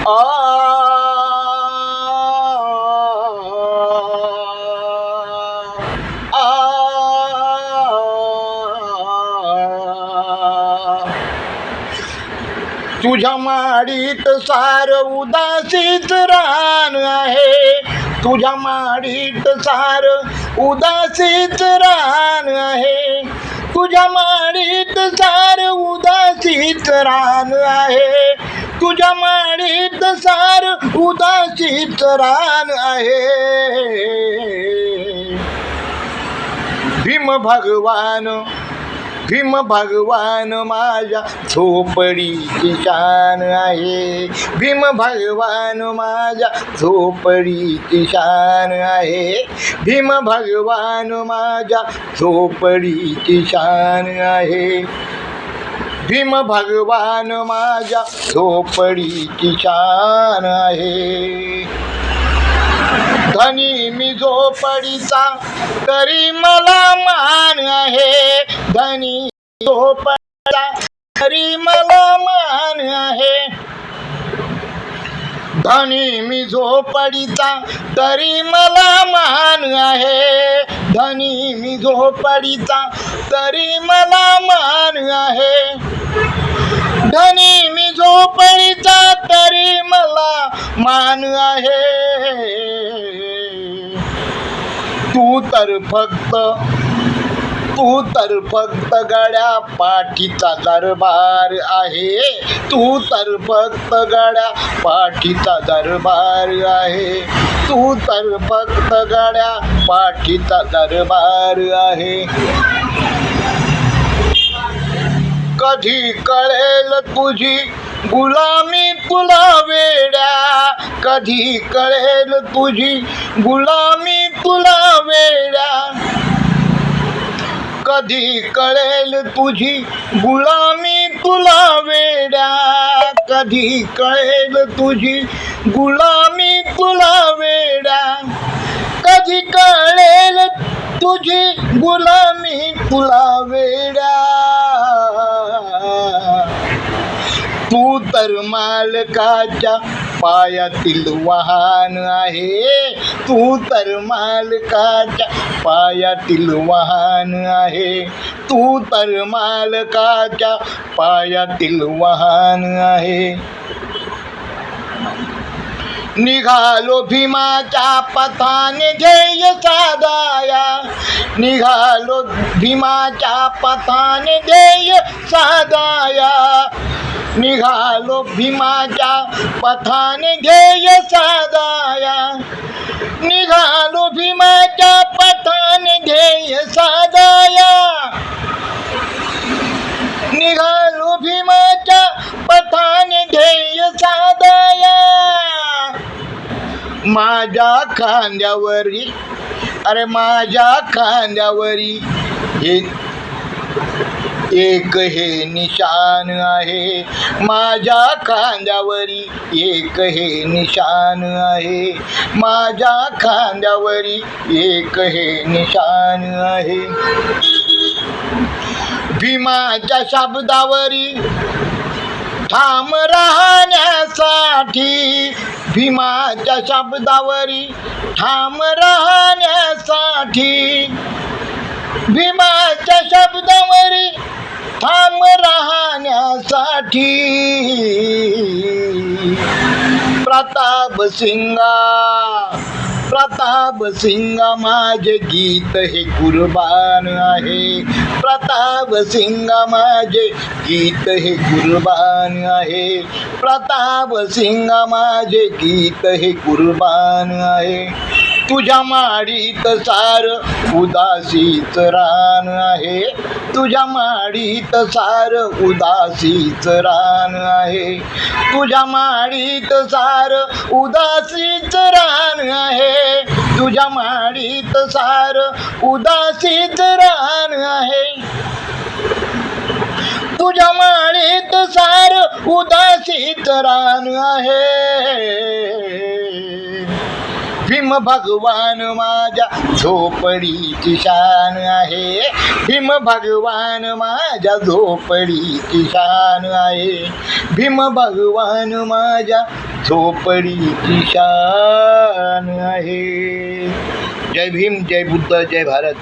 आ तुझ्या माडीत सार उदासीच रान आहे, तुझ्या माडीत सार उदासीच रान आहे, तुझ्या माडीत सार उदासीच रान आहे, तुझ्या माडीत सार उदासीच रान आहे. भीम भगवान माझ्या झोपडीची शान आहे, भीम भगवान माझ्या झोपडीची शान आहे, भीम भगवान माझ्या झोपडीची शान आहे, भीम भगवान माझ्या झोपडीची शान आहे. धनी मी झोपडीचा तरी मला मान आहे, धनी झोपडीचा तरी मला मान आहे, धनी मी झोपडीचा तरी मला मान आहे, धनी मी झोपडीचा तरी मला मान आहे, धनी मी झोपडीचा तरी मला मान आहे. तू तर फक्त गड्या पाठीचा दरबार आहे, तू तर फक्त गड्या पाठीचा दरबार आहे, तू तर फक्त गड्या पाठीचा दरबार आहे. कधी कळेल तुझी गुलामी तुला वेड्या, कधी कळेल तुझी गुलामी तुला वेड्या, कधी कळेल तुझी गुलामी तुला वेड्या, कधी कळेल तुझी गुलामी तुला वेड्या, कधी कळेल तुझी गुलामी तुला वेड्या. तू तर मालकाच्या पायातील वाहन आहे, तू तर मालकाच्या पायातील वाहन आहे, तू तर मालकाच्या पायातील वाहन आहे. निघालो भीमाच्या पथाने ध्येय साधाया, निघालो भीमाच्या पथाने ध्येय साधाया, निघालो भीमाच्या पथाने ध्येय साधाया, निघालो भीमाच्या पथाने ध्येय साधाया, निघालो भीमाच्या पथाने ध्येय साधाया. माझ्या खांद्यावरी माझ्या खांद्यावरी एक हे निशान आहे, माझ्या खांद्यावरी एक हे निशान आहे, माझ्या खांद्यावरी एक हे निशान आहे. भीमाच्या शब्दावरी ठाम राहण्यासाठी, भीमाच्या शब्दावरी ठाम राहण्यासाठी, भीमाच्या शब्दावरी ठाम राहण्यासाठी. प्रताप सिंगा माझे गीत हे कुर्बान आहे, प्रताप सिंगा माझे गीत हे कुर्बान आहे, प्रताप सिंगा माझे गीत हे कुर्बान आहे. तुझ्या माडीत सार उदासीच रान आहे, तुझ्या माडीत सार उदासीच रान आहे, तुझ्या माडीत सार उदासीच रान आहे, तुझ्या माडीत सार उदासीच रान आहे, तुझ्या माडीत सार उदासीच रान आहे. भीम भगवान माझ्या झोपडीची शान आहे, भीम भगवान माझ्या झोपडीची शान आहे, भीम भगवान माझ्या झोपडीची शान आहे. जय भीम, जय बुद्ध, जय भारत.